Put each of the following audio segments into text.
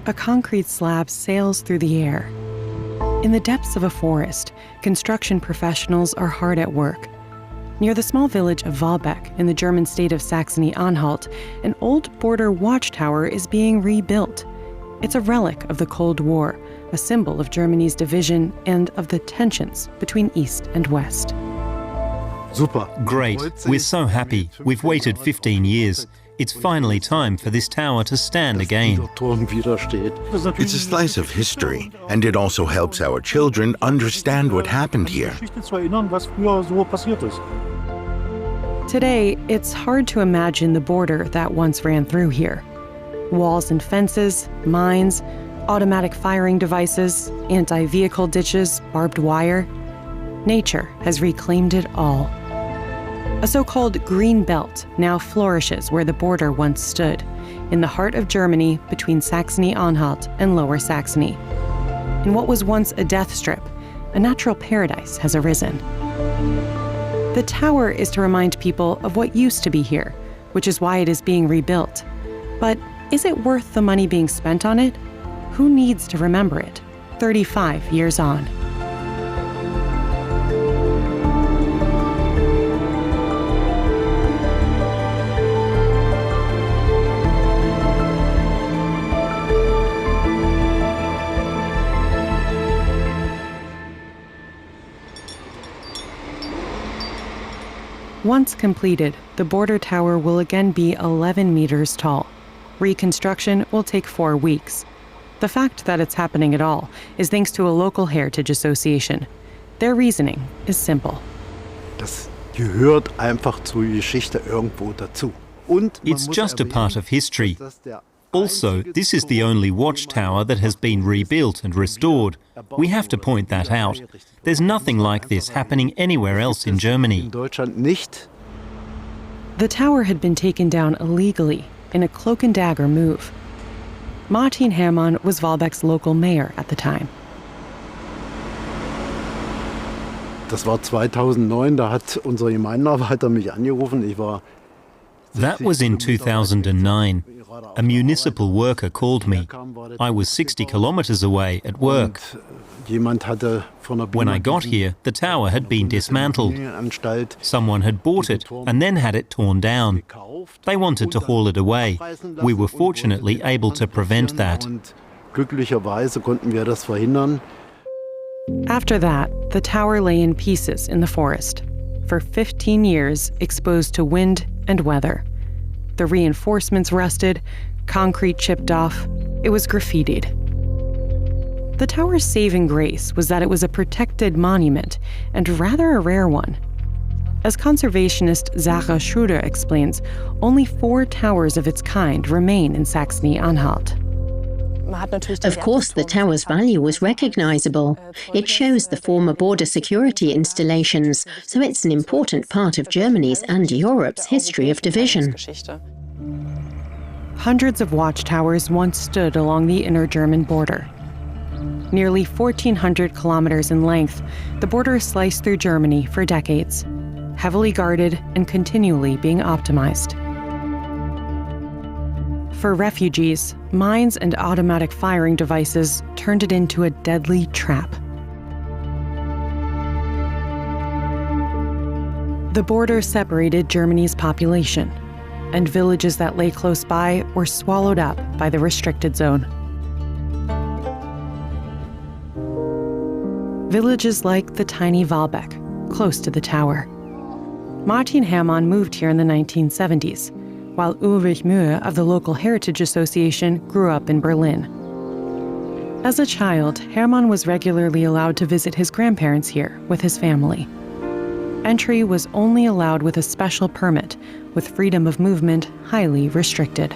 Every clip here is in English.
a concrete slab sails through the air. In the depths of a forest, construction professionals are hard at work. Near the small village of Walbeck in the German state of Saxony-Anhalt, an old border watchtower is being rebuilt. It's a relic of the Cold War, a symbol of Germany's division and of the tensions between East and West. Great. We're so happy. We've waited 15 years. It's finally time for this tower to stand again. It's a slice of history, and it also helps our children understand what happened here. Today, it's hard to imagine the border that once ran through here. Walls and fences, mines, automatic firing devices, anti-vehicle ditches, barbed wire. Nature has reclaimed it all. A so-called green belt now flourishes where the border once stood, in the heart of Germany between Saxony-Anhalt and Lower Saxony. In what was once a death strip, a natural paradise has arisen. The tower is to remind people of what used to be here, which is why it is being rebuilt. But is it worth the money being spent on it? Who needs to remember it 35 years on? Once completed, the border tower will again be 11 meters tall. Reconstruction will take 4 weeks. The fact that it's happening at all is thanks to a local heritage association. Their reasoning is simple. Das gehört einfach zur Geschichte irgendwo dazu. It's just a part of history. Also, this is the only watchtower that has been rebuilt and restored. We have to point that out. There's nothing like this happening anywhere else in Germany. The tower had been taken down illegally in a cloak and dagger move. Martin Hermann was Walbeck's local mayor at the time. Das war 2009, da hat unser Gemeindearbeiter mich angerufen. That was in 2009. A municipal worker called me. I was 60 kilometers away at work. When I got here, the tower had been dismantled. Someone had bought it and then had it torn down. They wanted to haul it away. We were fortunately able to prevent that. After that, the tower lay in pieces in the forest, for 15 years exposed to wind and weather. The reinforcements rusted, concrete chipped off, it was graffitied. The tower's saving grace was that it was a protected monument, and rather a rare one. As conservationist Sarah Schroeder explains, only 4 towers of its kind remain in Saxony-Anhalt. Of course, the tower's value was recognizable. It shows the former border security installations, so it's an important part of Germany's and Europe's history of division. Hundreds of watchtowers once stood along the inner German border. Nearly 1,400 kilometers in length, the border sliced through Germany for decades, heavily guarded and continually being optimized. For refugees, mines and automatic firing devices turned it into a deadly trap. The border separated Germany's population, and villages that lay close by were swallowed up by the restricted zone. Villages like the tiny Walbeck, close to the tower. Martin Hermann moved here in the 1970s, while Ulrich Mühe of the local Heritage Association grew up in Berlin. As a child, Hermann was regularly allowed to visit his grandparents here with his family. Entry was only allowed with a special permit, with freedom of movement highly restricted.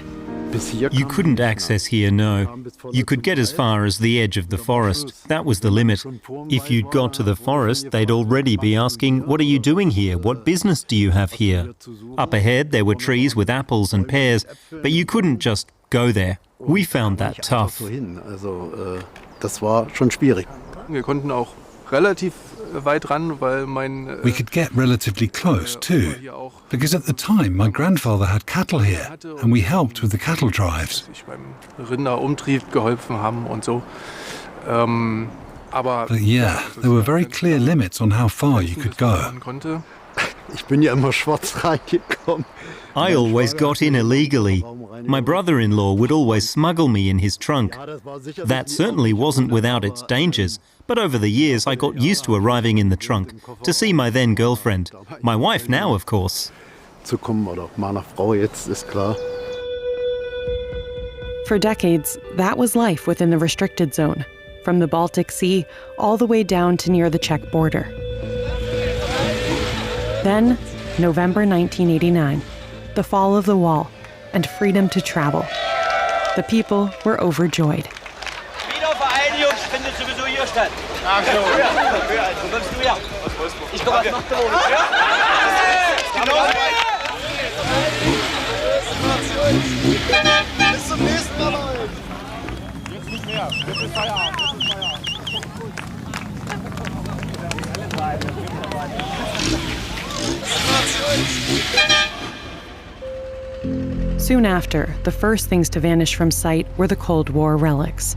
You couldn't access here, no. You could get as far as the edge of the forest. That was the limit. If you'd got to the forest, they'd already be asking, "What are you doing here? What business do you have here?" Up ahead, there were trees with apples and pears, but you couldn't just go there. We found that tough. Das war schon schwierig. Wir konnten auch relativ We could get relatively close too, because at the time my grandfather had cattle here and we helped with the cattle drives. But yeah, there were very clear limits on how far you could go. Ich bin ja immer schwarz reingekommen. I always got in illegally. My brother-in-law would always smuggle me in his trunk. That certainly wasn't without its dangers, but over the years I got used to arriving in the trunk to see my then girlfriend, my wife now, of course. Zu kommen oder meiner Frau jetzt ist klar. For decades, that was life within the restricted zone, from the Baltic Sea all the way down to near the Czech border. Then, November 1989, the fall of the wall and freedom to travel. The people were overjoyed. Wiedervereinigung findet sowieso hier statt. Ach so. Wo kommst du her? Aus Wolfsburg. Ich komme aus Magdeburg. Bis zum nächsten Mal. Jetzt nicht mehr. Jetzt ist Feierabend. Soon after, the first things to vanish from sight were the Cold War relics.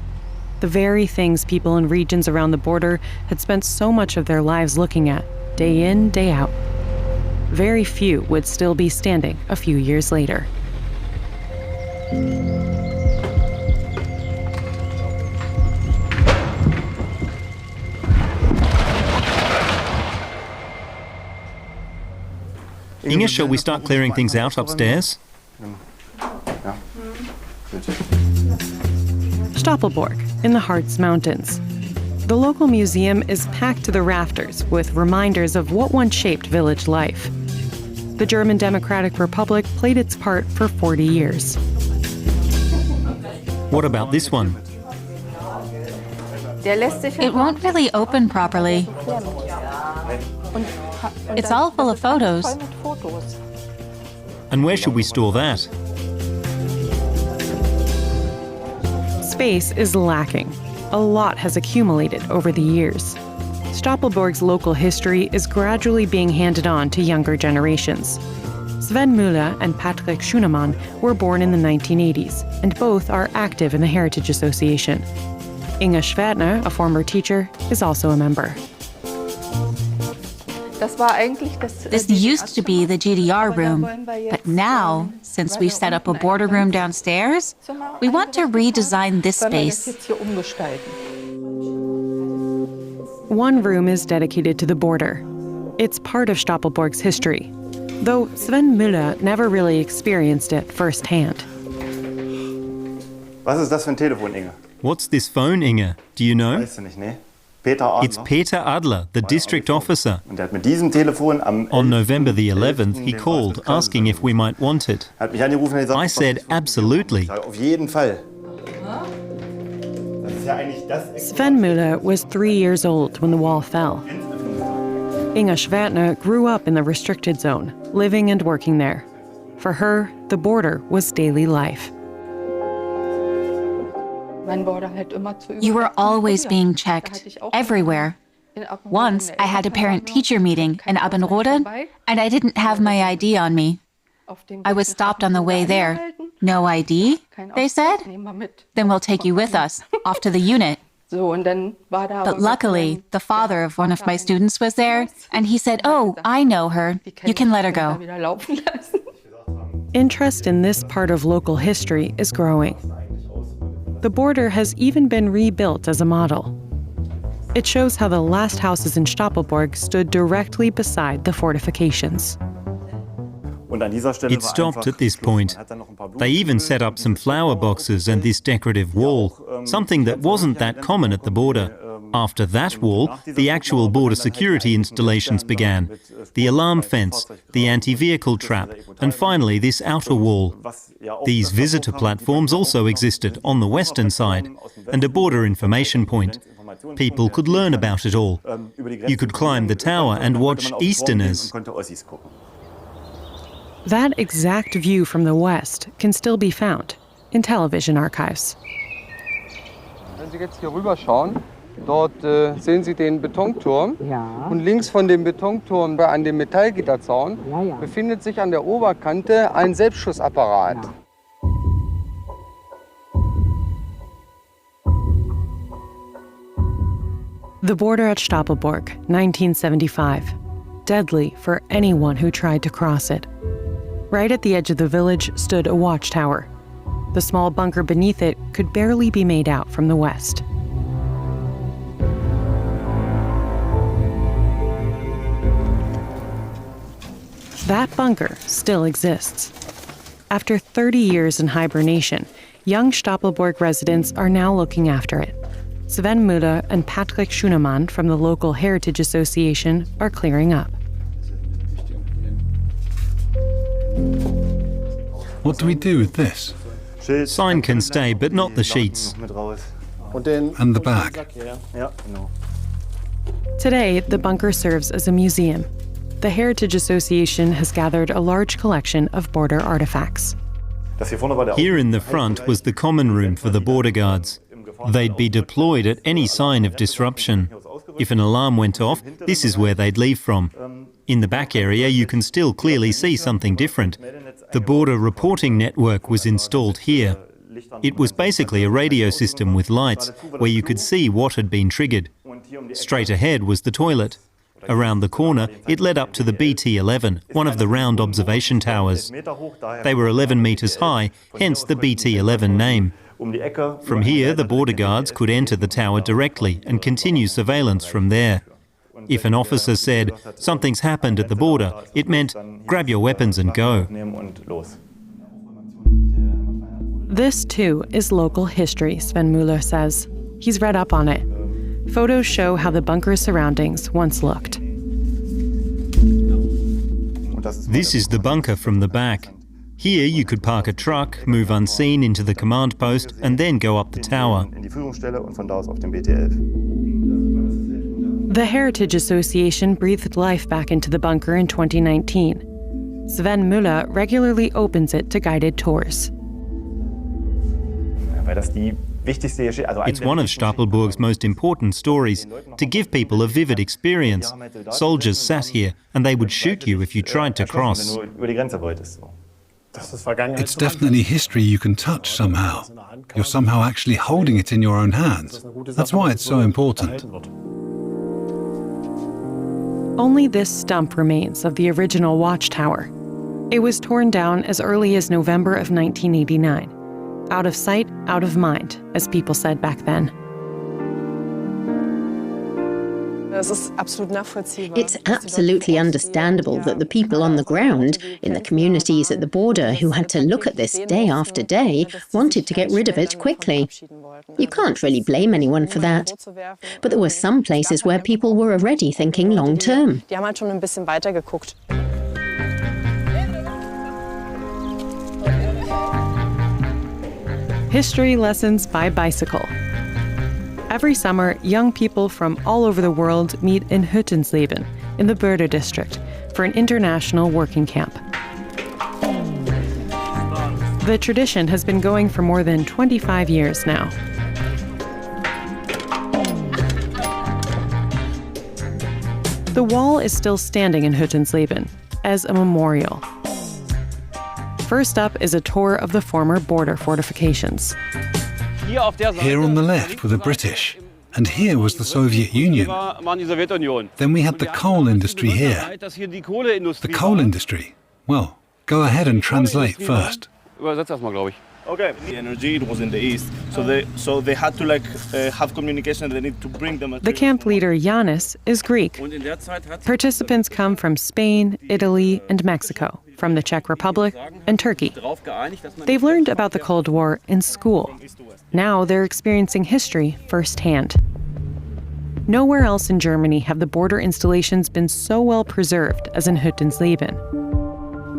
The very things people in regions around the border had spent so much of their lives looking at, day in, day out. Very few would still be standing a few years later. Inge, shall we start clearing things out upstairs? Stapelburg, in the Harz Mountains. The local museum is packed to the rafters with reminders of what once shaped village life. The German Democratic Republic played its part for 40 years. What about this one? It won't really open properly. It's all full of photos. And where should we store that? Space is lacking. A lot has accumulated over the years. Stapelburg's local history is gradually being handed on to younger generations. Sven Müller and Patrick Schunemann were born in the 1980s, and both are active in the Heritage Association. Inge Schwertner, a former teacher, is also a member. This used to be the GDR room, but now, since we've set up a border room downstairs, we want to redesign this space. One room is dedicated to the border. It's part of Stapelburg's history, though Sven Müller never really experienced it firsthand. Was ist das für ein Telefon, Inge? What's this phone, Inge? Do you know? Weißt du nicht, ne? Peter Adler. It's Peter Adler, the district officer. Und er hat mit diesem Telefon am On November the 11th, he called asking if we might want it. Hat mich angerufen und gesagt, I said absolutely. Auf jeden Fall. Sven Müller was 3 years old when the wall fell. Inge Schwertner grew up in the restricted zone, living and working there. For her, the border was daily life. You were always being checked, everywhere. Once, I had a parent-teacher meeting in Abbenrode, and I didn't have my ID on me. I was stopped on the way there. No ID, they said? Then we'll take you with us, off to the unit. But luckily, the father of one of my students was there, and he said, "Oh, I know her. You can let her go." Interest in this part of local history is growing. The border has even been rebuilt as a model. It shows how the last houses in Stapelburg stood directly beside the fortifications. It stopped at this point. They even set up some flower boxes and this decorative wall, something that wasn't that common at the border. After that wall, the actual border security installations began. The alarm fence, the anti-vehicle trap, and finally this outer wall. These visitor platforms also existed on the western side, and a border information point. People could learn about it all. You could climb the tower and watch Easterners. That exact view from the west can still be found in television archives. Wenn Sie jetzt hier rüber schauen, Dort sehen Sie den Betonturm. Und links von dem Betonturm an dem Metallgitterzaun befindet sich an der Oberkante ein Selbstschussapparat. The border at Stapelburg, 1975. Deadly for anyone who tried to cross it. Right at the edge of the village stood a watchtower. The small bunker beneath it could barely be made out from the west. That bunker still exists. After 30 years in hibernation, young Stapelburg residents are now looking after it. Sven Müller and Patrick Schunemann from the local Heritage Association are clearing up. What do we do with this? Sign can stay, but not the sheets. And the bag. Today, the bunker serves as a museum. The Heritage Association has gathered a large collection of border artifacts. Here in the front was the common room for the border guards. They'd be deployed at any sign of disruption. If an alarm went off, this is where they'd leave from. In the back area, you can still clearly see something different. The border reporting network was installed here. It was basically a radio system with lights where you could see what had been triggered. Straight ahead was the toilet. Around the corner, it led up to the BT-11, one of the round observation towers. They were 11 metres high, hence the BT-11 name. From here, the border guards could enter the tower directly and continue surveillance from there. If an officer said, "Something's happened at the border," it meant, "Grab your weapons and go." This, too, is local history, Sven Müller says. He's read up on it. Photos show how the bunker's surroundings once looked. This is the bunker from the back. Here you could park a truck, move unseen into the command post, and then go up the tower. The Heritage Association breathed life back into the bunker in 2019. Sven Müller regularly opens it to guided tours. It's one of Stapelburg's most important stories, to give people a vivid experience. Soldiers sat here, and they would shoot you if you tried to cross. It's definitely history you can touch somehow. You're somehow actually holding it in your own hands. That's why it's so important. Only this stump remains of the original watchtower. It was torn down as early as November of 1989. Out of sight, out of mind, as people said back then. It's absolutely understandable that the people on the ground, in the communities at the border who had to look at this day after day, wanted to get rid of it quickly. You can't really blame anyone for that. But there were some places where people were already thinking long term. History lessons by bicycle. Every summer, young people from all over the world meet in Hüttensleben, in the Börde district, for an international working camp. The tradition has been going for more than 25 years now. The wall is still standing in Hüttensleben as a memorial. First up is a tour of the former border fortifications. Here on the left were the British, and here was the Soviet Union. Then we had the coal industry here. The coal industry? Well, go ahead and translate first. Okay. The energy, it was in the east, so they had to have communication. They need to bring them. The camp leader Yanis is Greek. Participants come from Spain, Italy, and Mexico, from the Czech Republic and Turkey. They've learned about the Cold War in school. Now they're experiencing history firsthand. Nowhere else in Germany have the border installations been so well preserved as in Hüttensleben.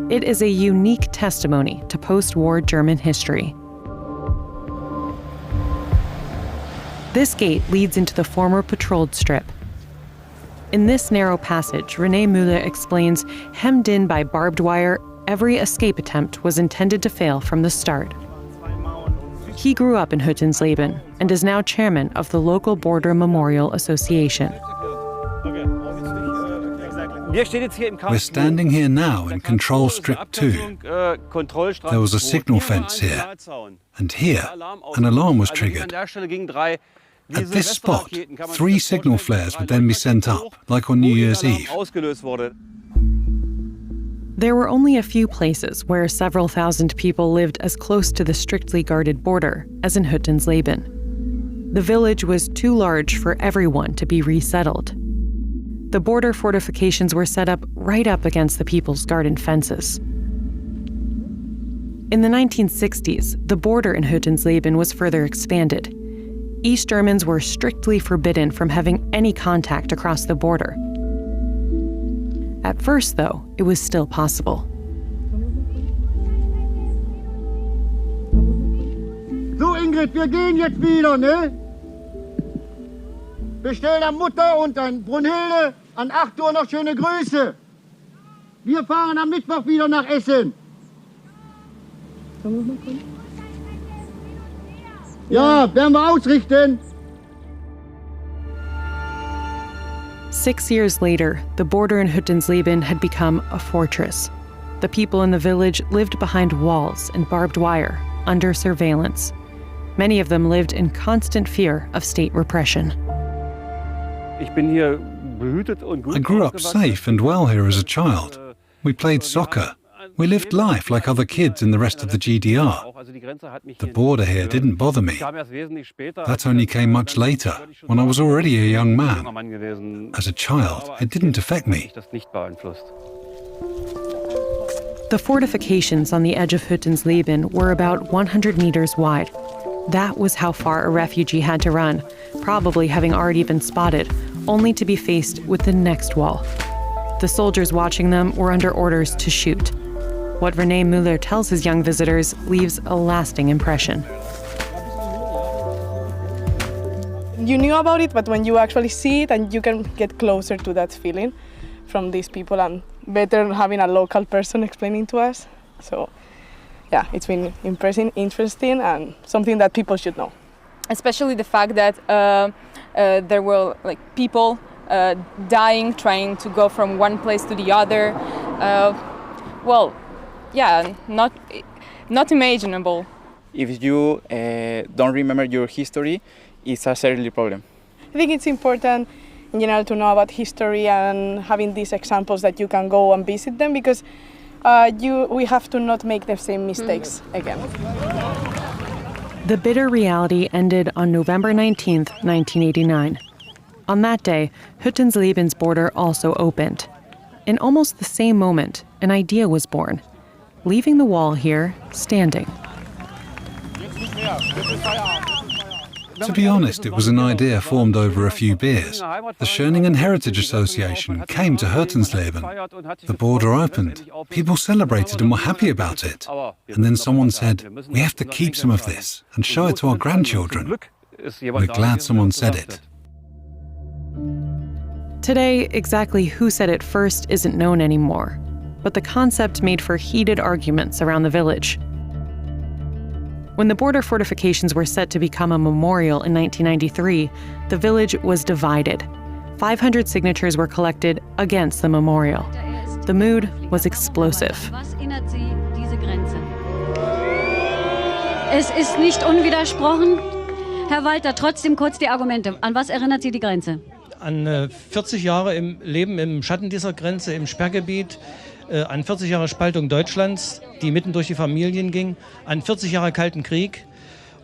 It is a unique testimony to post-war German history. This gate leads into the former patrolled strip. In this narrow passage, René Müller explains, hemmed in by barbed wire, every escape attempt was intended to fail from the start. He grew up in Hüttensleben and is now chairman of the local Border Memorial Association. We're standing here now in Control Strip 2. There was a signal fence here, and here an alarm was triggered. At this spot, 3 signal flares would then be sent up, like on New Year's Eve. There were only a few places where several thousand people lived as close to the strictly guarded border as in Hüttensleben. The village was too large for everyone to be resettled. The border fortifications were set up right up against the people's garden fences. In the 1960s, the border in Hüttensleben was further expanded. East Germans were strictly forbidden from having any contact across the border. At first, though, it was still possible. So, Ingrid, wir gehen jetzt wieder, ne? Bestell der Mutter und an Brunhilde an 8 Uhr noch schöne Grüße. Wir fahren am Mittwoch wieder nach Essen. Ja, werden wir ausrichten. 6 years later, the border in Hüttensleben had become a fortress. The people in the village lived behind walls and barbed wire, under surveillance. Many of them lived in constant fear of state repression. I grew up safe and well here as a child. We played soccer. We lived life like other kids in the rest of the GDR. The border here didn't bother me. That only came much later, when I was already a young man. As a child, it didn't affect me. The fortifications on the edge of Hüttensleben were about 100 meters wide. That was how far a refugee had to run, probably having already been spotted, only to be faced with the next wall. The soldiers watching them were under orders to shoot. What René Müller tells his young visitors leaves a lasting impression. You knew about it, but when you actually see it and you can get closer to that feeling from these people, and better having a local person explaining to us. So yeah, it's been impressive, interesting, and something that people should know. Especially the fact that there were like people dying, trying to go from one place to the other. Well, yeah, not imaginable. If you don't remember your history, it's a serious problem. I think it's important in general to know about history and having these examples that you can go and visit them, because we have to not make the same mistakes again. The bitter reality ended on November 19th, 1989. On that day, Hüttensleben's border also opened. In almost the same moment, an idea was born, leaving the wall here standing. To be honest, it was an idea formed over a few beers. The Schöningen Heritage Association came to Hüttensleben. The border opened. People celebrated and were happy about it. And then someone said, we have to keep some of this and show it to our grandchildren. We're glad someone said it. Today, exactly who said it first isn't known anymore, but the concept made for heated arguments around the village. When the border fortifications were set to become a memorial in 1993, the village was divided. 500 signatures were collected against the memorial. The mood was explosive. Es ist nicht unwidersprochen. Herr Walter, trotzdem kurz die Argumente. An was erinnert Sie die Grenze? An 40 Jahre im Leben im Schatten dieser Grenze, im Sperrgebiet, an 40 Jahre Spaltung Deutschlands, die mitten durch die Familien ging, an 40 Jahre Kalten Krieg.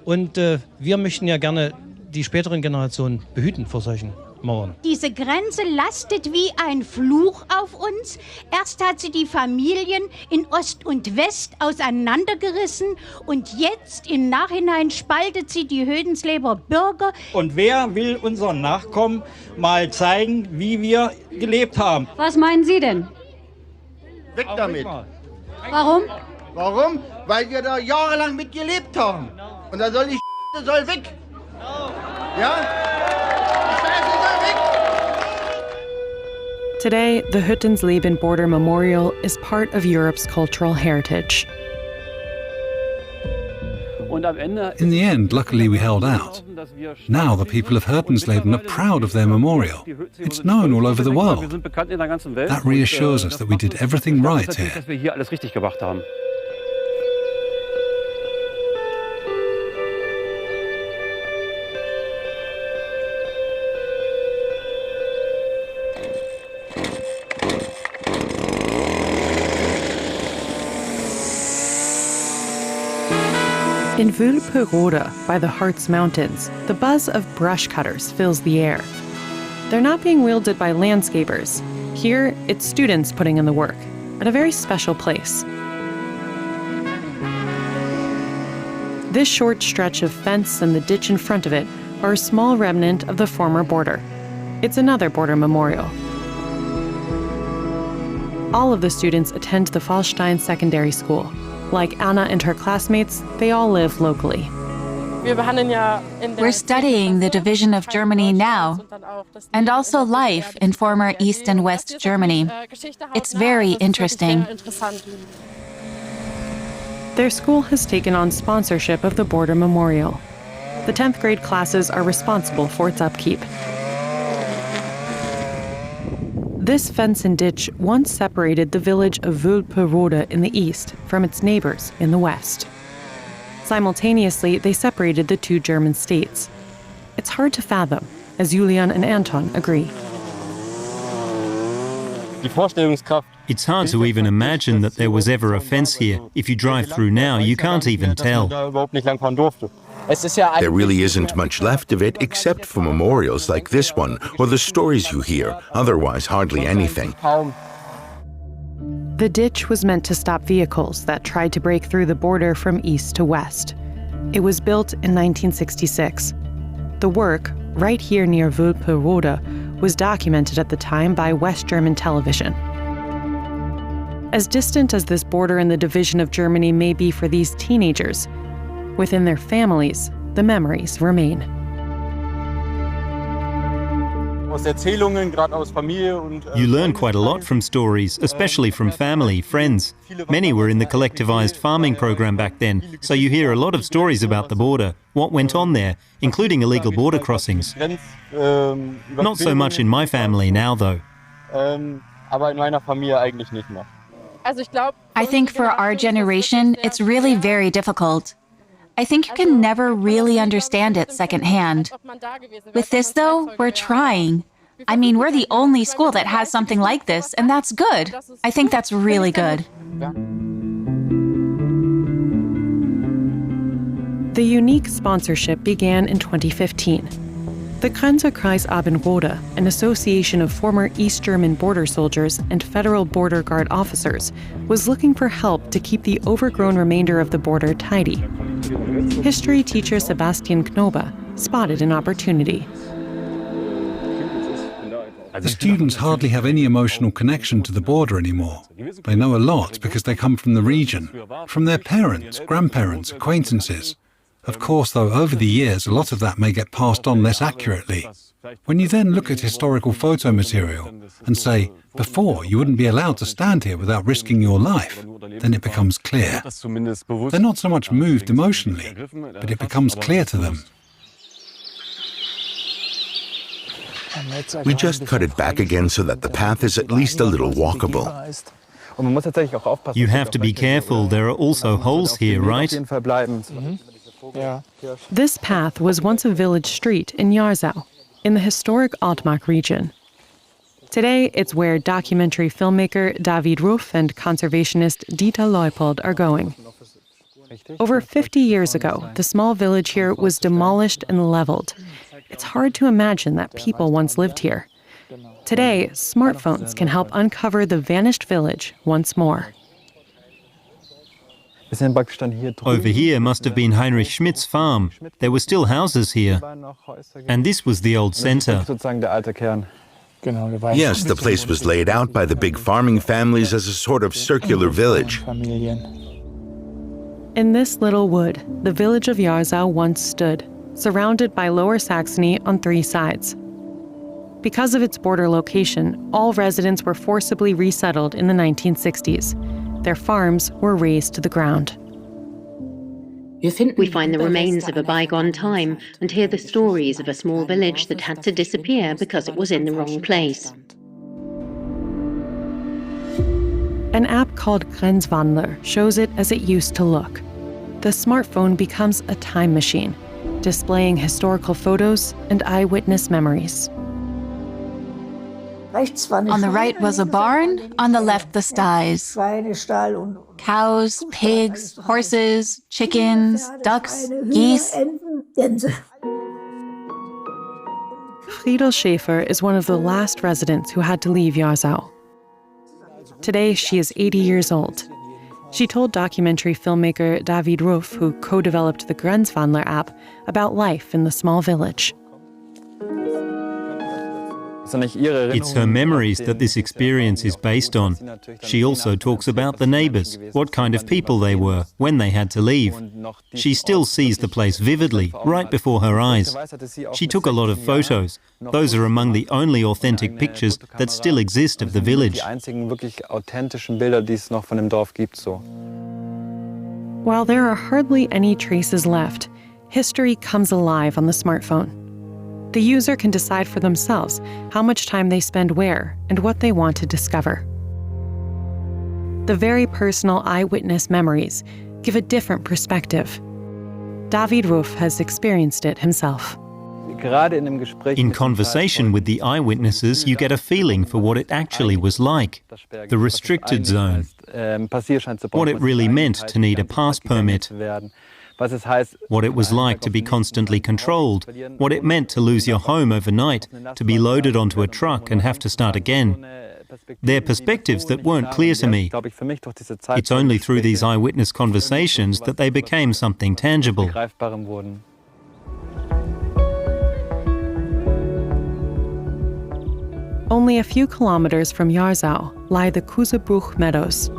Und wir möchten ja gerne die späteren Generationen behüten vor solchen Mauern. Diese Grenze lastet wie ein Fluch auf uns. Erst hat sie die Familien in Ost und West auseinandergerissen und jetzt im Nachhinein spaltet sie die Hüttensleber Bürger. Und wer will unseren Nachkommen mal zeigen, wie wir gelebt haben? Was meinen Sie denn? Weg damit. Warum? Warum? Weil wir da jahrelang mit gelebt haben. Und da soll die soll weg. Ja? Today, the Hüttensleben Border Memorial is part of Europe's cultural heritage. In the end, luckily we held out. Now the people of Hirtensleben are proud of their memorial. It's known all over the world. That reassures us that we did everything right here. In Vogtland, by the Harz Mountains, the buzz of brush cutters fills the air. They're not being wielded by landscapers. Here, it's students putting in the work, at a very special place. This short stretch of fence and the ditch in front of it are a small remnant of the former border. It's another border memorial. All of the students attend the Fallstein Secondary School. Like Anna and her classmates, they all live locally. We're studying the division of Germany now, and also life in former East and West Germany. It's very interesting. Their school has taken on sponsorship of the Border Memorial. The 10th grade classes are responsible for its upkeep. This fence and ditch once separated the village of Vogtland in the east from its neighbors in the west. Simultaneously, they separated the two German states. It's hard to fathom, as Julian and Anton agree. It's hard to even imagine that there was ever a fence here. If you drive through now, you can't even tell. There really isn't much left of it except for memorials like this one or the stories you hear, otherwise hardly anything. The ditch was meant to stop vehicles that tried to break through the border from east to west. It was built in 1966. The work, right here near Vogtland, was documented at the time by West German television. As distant as this border in the division of Germany may be for these teenagers, within their families, the memories remain. You learn quite a lot from stories, especially from family, friends. Many were in the collectivized farming program back then, so you hear a lot of stories about the border, what went on there, including illegal border crossings. Not so much in my family now, though. I think for our generation, it's really very difficult. I think you can never really understand it secondhand. With this, though, we're trying. I mean, we're the only school that has something like this, and that's good. I think that's really good. The unique sponsorship began in 2015. The Grenzerkreis Abendrode, an association of former East German border soldiers and Federal Border Guard officers, was looking for help to keep the overgrown remainder of the border tidy. History teacher Sebastian Knobe spotted an opportunity. The students hardly have any emotional connection to the border anymore. They know a lot because they come from the region, from their parents, grandparents, acquaintances. Of course, though, over the years, a lot of that may get passed on less accurately. When you then look at historical photo material and say, before, you wouldn't be allowed to stand here without risking your life, then it becomes clear. They're not so much moved emotionally, but it becomes clear to them. We just cut it back again so that the path is at least a little walkable. You have to be careful, there are also holes here, right? This path was once a village street in Jarzau, in the historic Altmark region. Today, it's where documentary filmmaker David Ruff and conservationist Dieter Leupold are going. Over 50 years ago, the small village here was demolished and leveled. It's hard to imagine that people once lived here. Today, smartphones can help uncover the vanished village once more. Over here must have been Heinrich Schmidt's farm. There were still houses here. And this was the old center. Yes, the place was laid out by the big farming families as a sort of circular village. In this little wood, the village of Jarzau once stood, surrounded by Lower Saxony on 3 sides. Because of its border location, all residents were forcibly resettled in the 1960s. Their farms were razed to the ground. We find the remains of a bygone time and hear the stories of a small village that had to disappear because it was in the wrong place. An app called Grenzwandler shows it as it used to look. The smartphone becomes a time machine, displaying historical photos and eyewitness memories. On the right was a barn, on the left the sties. Cows, pigs, horses, chickens, ducks, geese. Friedel Schäfer is one of the last residents who had to leave Jarzau. Today, she is 80 years old. She told documentary filmmaker David Ruff, who co-developed the Grenzwandler app, about life in the small village. It's her memories that this experience is based on. She also talks about the neighbors, what kind of people they were, when they had to leave. She still sees the place vividly, right before her eyes. She took a lot of photos. Those are among the only authentic pictures that still exist of the village. While there are hardly any traces left, history comes alive on the smartphone. The user can decide for themselves how much time they spend where and what they want to discover. The very personal eyewitness memories give a different perspective. David Ruff has experienced it himself. In conversation with the eyewitnesses, you get a feeling for what it actually was like, the restricted zone, what it really meant to need a pass permit, what it was like to be constantly controlled, what it meant to lose your home overnight, to be loaded onto a truck and have to start again. They're perspectives that weren't clear to me. It's only through these eyewitness conversations that they became something tangible. Only a few kilometers from Jarzau lie the Kusebruch Meadows.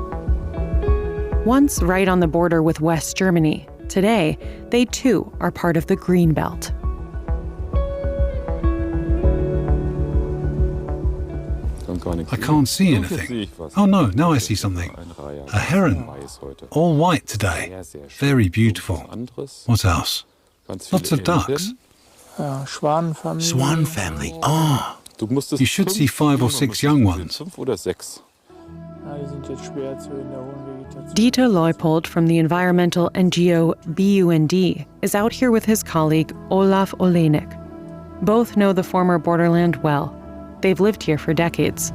Once right on the border with West Germany, today, they too are part of the Green Belt. I can't see anything. Oh no, now I see something. A heron. All white today. Very beautiful. What else? Lots of ducks. Swan family. Ah. You should see 5 or 6 young ones. Dieter Leupold from the environmental NGO BUND is out here with his colleague Olaf Olenek. Both know the former borderland well. They've lived here for decades.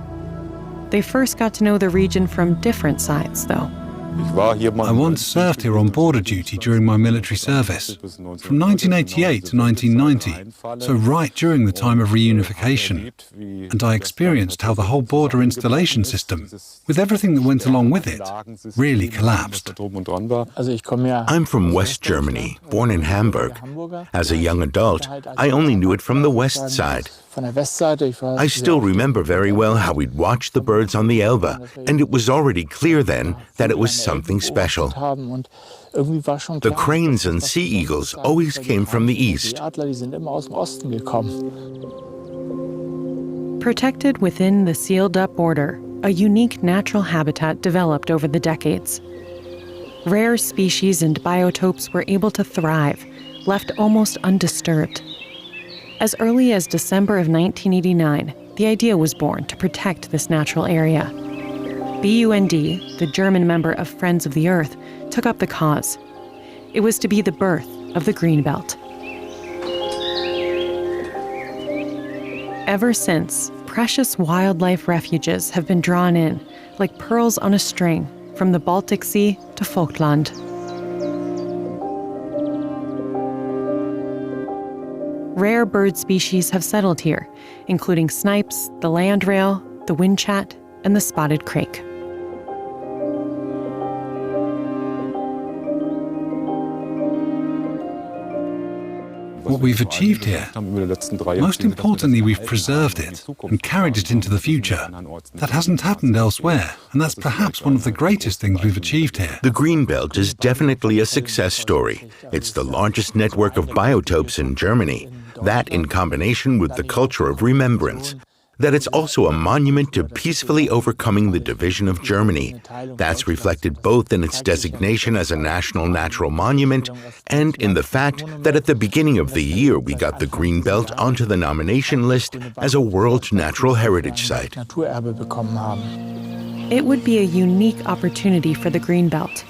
They first got to know the region from different sides, though. I once served here on border duty during my military service, from 1988 to 1990, so right during the time of reunification. And I experienced how the whole border installation system, with everything that went along with it, really collapsed. I'm from West Germany, born in Hamburg. As a young adult, I only knew it from the west side. I still remember very well how we'd watch the birds on the Elbe, and it was already clear then that it was something special. The cranes and sea eagles always came from the east. Protected within the sealed-up border, a unique natural habitat developed over the decades. Rare species and biotopes were able to thrive, left almost undisturbed. As early as December of 1989, the idea was born to protect this natural area. BUND, the German member of Friends of the Earth, took up the cause. It was to be the birth of the Green Belt. Ever since, precious wildlife refuges have been drawn in, like pearls on a string, from the Baltic Sea to Vogtland. Rare bird species have settled here, including snipes, the landrail, the windchat, and the spotted crake. What we've achieved here, most importantly, we've preserved it and carried it into the future. That hasn't happened elsewhere, and that's perhaps one of the greatest things we've achieved here. The Green Belt is definitely a success story. It's the largest network of biotopes in Germany. That in combination with the culture of remembrance. that it's also a monument to peacefully overcoming the division of Germany. That's reflected both in its designation as a national natural monument and in the fact that at the beginning of the year we got the Green Belt onto the nomination list as a World Natural Heritage Site. It would be a unique opportunity for the Green Belt.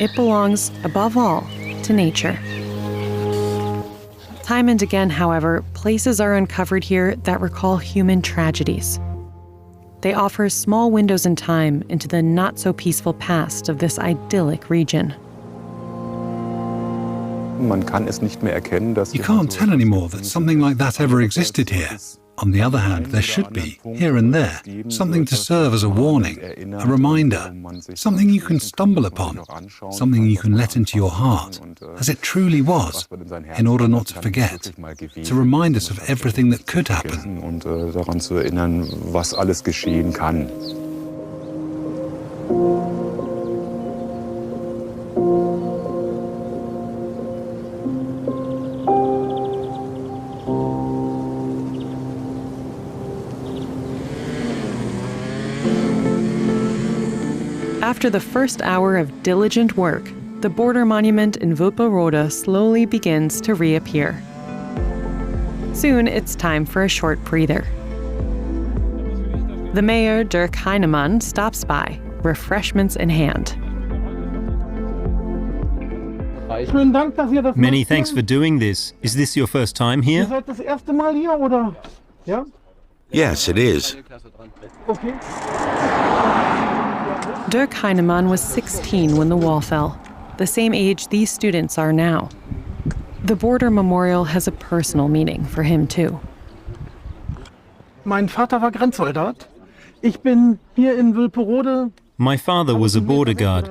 It belongs, above all, to nature. Time and again, however, places are uncovered here that recall human tragedies. They offer small windows in time into the not-so-peaceful past of this idyllic region. You can't tell anymore that something like that ever existed here. On the other hand, there should be, here and there, something to serve as a warning, a reminder, something you can stumble upon, something you can let into your heart, as it truly was, in order not to forget, to remind us of everything that could happen. After the first hour of diligent work, the border monument in Wülperode slowly begins to reappear. Soon, it's time for a short breather. The mayor, Dirk Heinemann, stops by, refreshments in hand. Many thanks for doing this. Is this your first time here? Yes, it is. Dirk Heinemann was 16 when the wall fell, the same age these students are now. The border memorial has a personal meaning for him, too. Mein Vater war Grenzsoldat. Ich bin hier in Wülperode. My father was a border guard.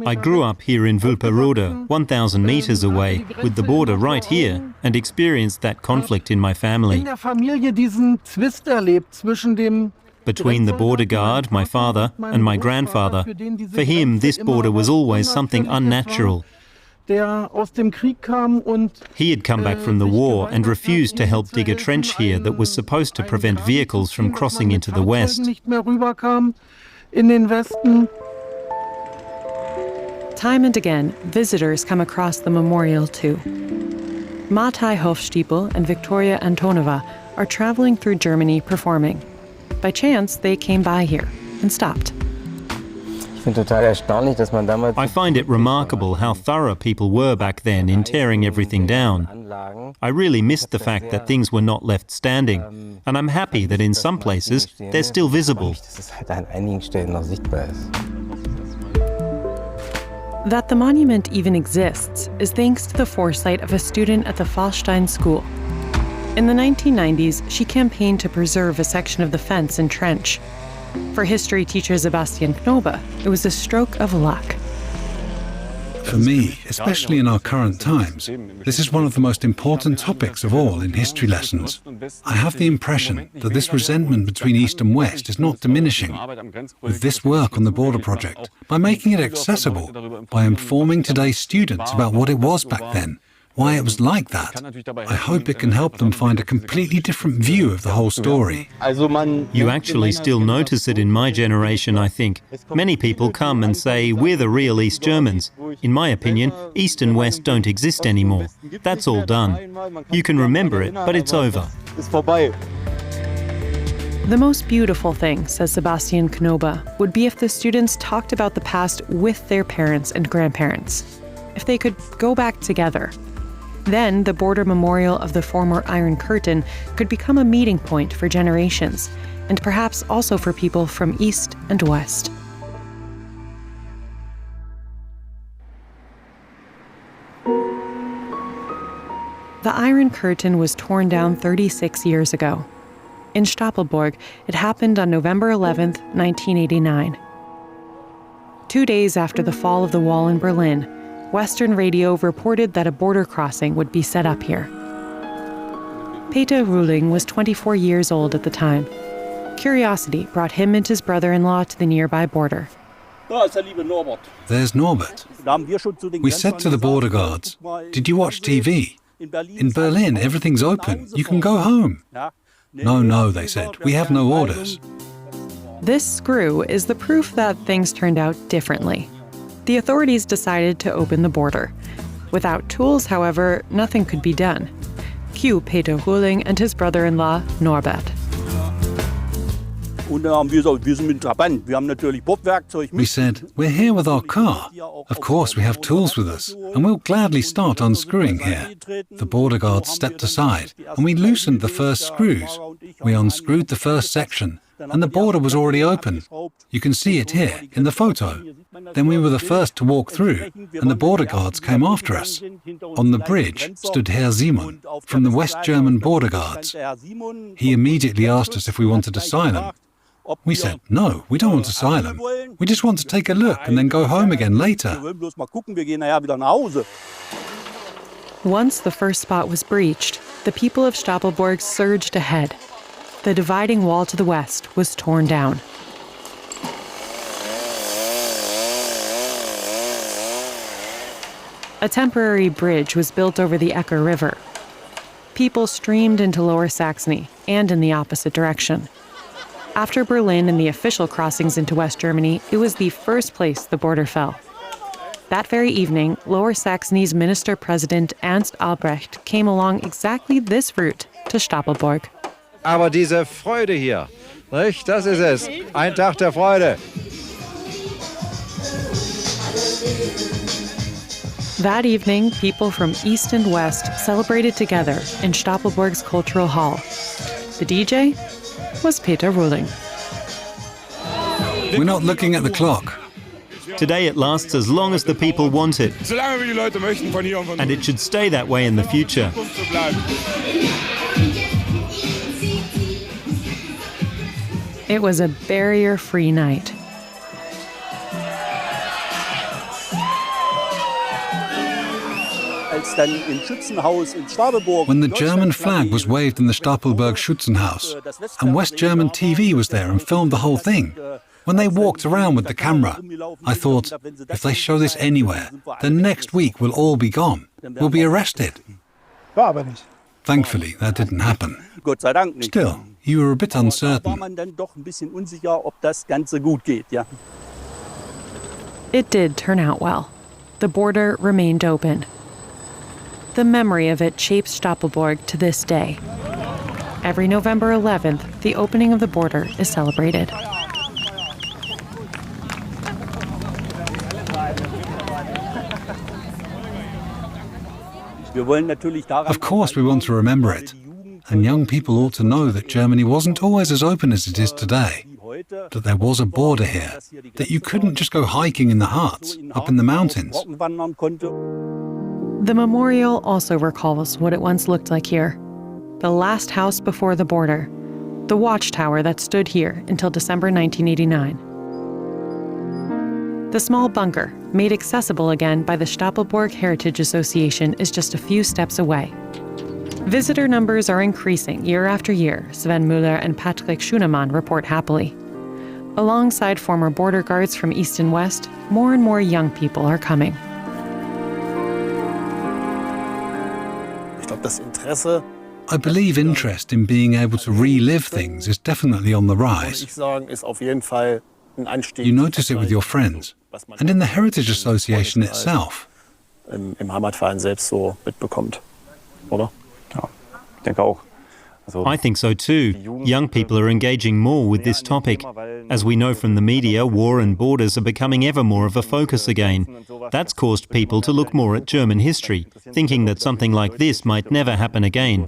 I grew up here in Wülperode, 1,000 meters away, with the border right here, and experienced that conflict in my family. In der Familie diesen Zwist erlebt zwischen dem between the border guard, my father, and my grandfather. For him, this border was always something unnatural. He had come back from the war and refused to help dig a trench here that was supposed to prevent vehicles from crossing into the west. Time and again, visitors come across the memorial too. Matai Hofstiepel and Viktoria Antonova are traveling through Germany performing. By chance, they came by here and stopped. I find it remarkable how thorough people were back then in tearing everything down. I really missed the fact that things were not left standing, and I'm happy that in some places they're still visible. That the monument even exists is thanks to the foresight of a student at the Fallstein School. In the 1990s, she campaigned to preserve a section of the fence and trench. For history teacher Sebastian Knobe, it was a stroke of luck. For me, especially in our current times, this is one of the most important topics of all in history lessons. I have the impression that this resentment between East and West is not diminishing. With this work on the border project, by making it accessible, by informing today's students about what it was back then, why it was like that, I hope it can help them find a completely different view of the whole story. You actually still notice it in my generation, I think. Many people come and say, we're the real East Germans. In my opinion, East and West don't exist anymore. That's all done. You can remember it, but it's over. The most beautiful thing, says Sebastian Knobe, would be if the students talked about the past with their parents and grandparents. If they could go back together. Then, the border memorial of the former Iron Curtain could become a meeting point for generations, and perhaps also for people from East and West. The Iron Curtain was torn down 36 years ago. In Stapelburg, it happened on November 11, 1989. 2 days after the fall of the wall in Berlin, Western radio reported that a border crossing would be set up here. Peter Rühling was 24 years old at the time. Curiosity brought him and his brother-in-law to the nearby border. There's Norbert. We said to the border guards, "Did you watch TV? In Berlin, everything's open. You can go home." No, they said, we have no orders. This screw is the proof that things turned out differently. The authorities decided to open the border. Without tools, however, nothing could be done. Cue Peter Rühling and his brother-in-law, Norbert. We said, we're here with our car. Of course, we have tools with us, and we'll gladly start unscrewing here. The border guards stepped aside, and we loosened the first screws. We unscrewed the first section, and the border was already open. You can see it here, in the photo. Then we were the first to walk through, and the border guards came after us. On the bridge stood Herr Simon, from the West German border guards. He immediately asked us if we wanted asylum. We said, no, we don't want asylum. We just want to take a look and then go home again later. Once the first spot was breached, the people of Stapelburg surged ahead. The dividing wall to the west was torn down. A temporary bridge was built over the Ecker River. People streamed into Lower Saxony and in the opposite direction. After Berlin and the official crossings into West Germany, it was the first place the border fell. That very evening, Lower Saxony's Minister-President Ernst Albrecht came along exactly this route to Stapelburg. Aber diese Freude hier, nicht? Das ist es. Ein Tag der Freude. That evening, people from east and west celebrated together in Stapelburg's Cultural Hall. The DJ was Peter Rühling. We're not looking at the clock. Today it lasts as long as the people want it. And it should stay that way in the future. It was a barrier-free night. When the German flag was waved in the Stapelburg Schützenhaus, and West German TV was there and filmed the whole thing, when they walked around with the camera, I thought, if they show this anywhere, then next week we'll all be gone. We'll be arrested. Thankfully, that didn't happen. Still, you were a bit uncertain. It did turn out well. The border remained open. The memory of it shapes Stapelburg to this day. Every November 11th, the opening of the border is celebrated. Of course we want to remember it. And young people ought to know that Germany wasn't always as open as it is today. That there was a border here. That you couldn't just go hiking in the Harz, up in the mountains. The memorial also recalls what it once looked like here. The last house before the border. The watchtower that stood here until December 1989. The small bunker, made accessible again by the Stapelburg Heritage Association, is just a few steps away. Visitor numbers are increasing year after year, Sven Müller and Patrick Schunemann report happily. Alongside former border guards from East and West, more and more young people are coming. I believe interest in being able to relive things is definitely on the rise. You notice it with your friends, and in the Heritage Association itself. I think so too. Young people are engaging more with this topic. As we know from the media, war and borders are becoming ever more of a focus again. That's caused people to look more at German history, thinking that something like this might never happen again.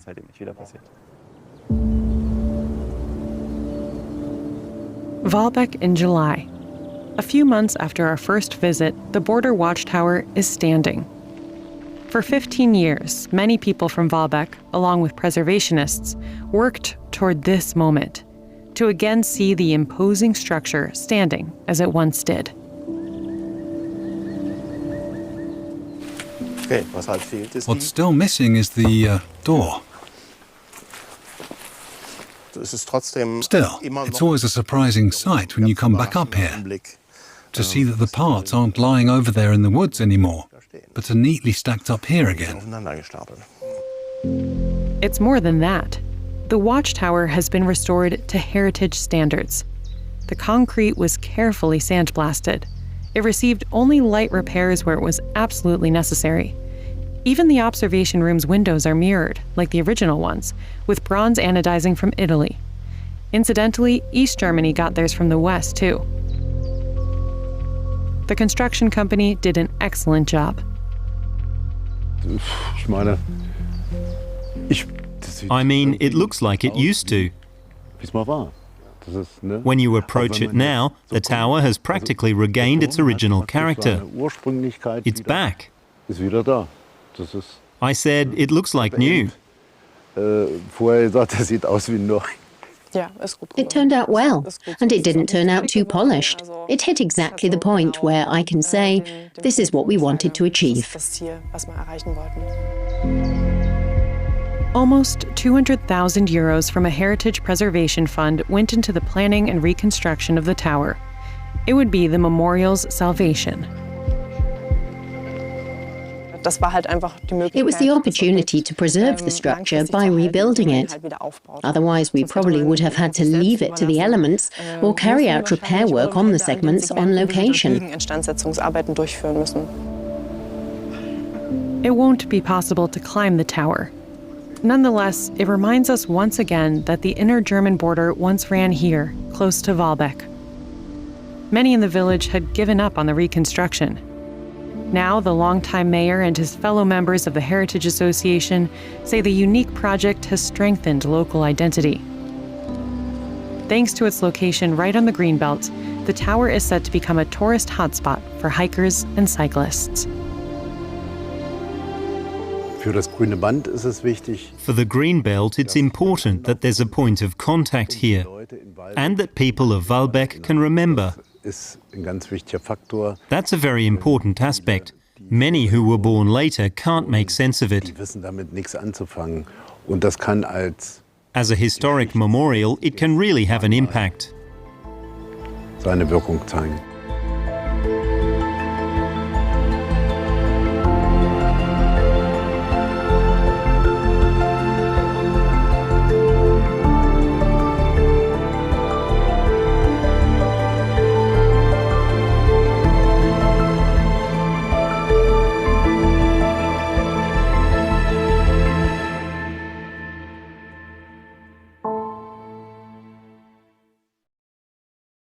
Walbeck in July. A few months after our first visit, the border watchtower is standing. For 15 years, many people from Walbeck, along with preservationists, worked toward this moment, to again see the imposing structure standing as it once did. What's still missing is the door. Still, it's always a surprising sight when you come back up here, to see that the parts aren't lying over there in the woods anymore, but are neatly stacked up here again. It's more than that. The watchtower has been restored to heritage standards. The concrete was carefully sandblasted. It received only light repairs where it was absolutely necessary. Even the observation room's windows are mirrored, like the original ones, with bronze anodizing from Italy. Incidentally, East Germany got theirs from the West, too. The construction company did an excellent job. I mean, it looks like it used to. When you approach it now, the tower has practically regained its original character. It's back. I said, it looks like new. It turned out well, and it didn't turn out too polished. It hit exactly the point where I can say, this is what we wanted to achieve. Almost 200,000 euros from a heritage preservation fund went into the planning and reconstruction of the tower. It would be the memorial's salvation. It was the opportunity to preserve the structure by rebuilding it. Otherwise, we probably would have had to leave it to the elements or carry out repair work on the segments on location. It won't be possible to climb the tower. Nonetheless, it reminds us once again that the inner German border once ran here, close to Walbeck. Many in the village had given up on the reconstruction. Now, the longtime mayor and his fellow members of the Heritage Association say the unique project has strengthened local identity. Thanks to its location right on the Greenbelt, the tower is set to become a tourist hotspot for hikers and cyclists. For the Greenbelt, it's important that there's a point of contact here and that people of Walbeck can remember. That's a very important aspect. Many who were born later can't make sense of it. As a historic memorial, it can really have an impact. Seine Wirkung zeigen.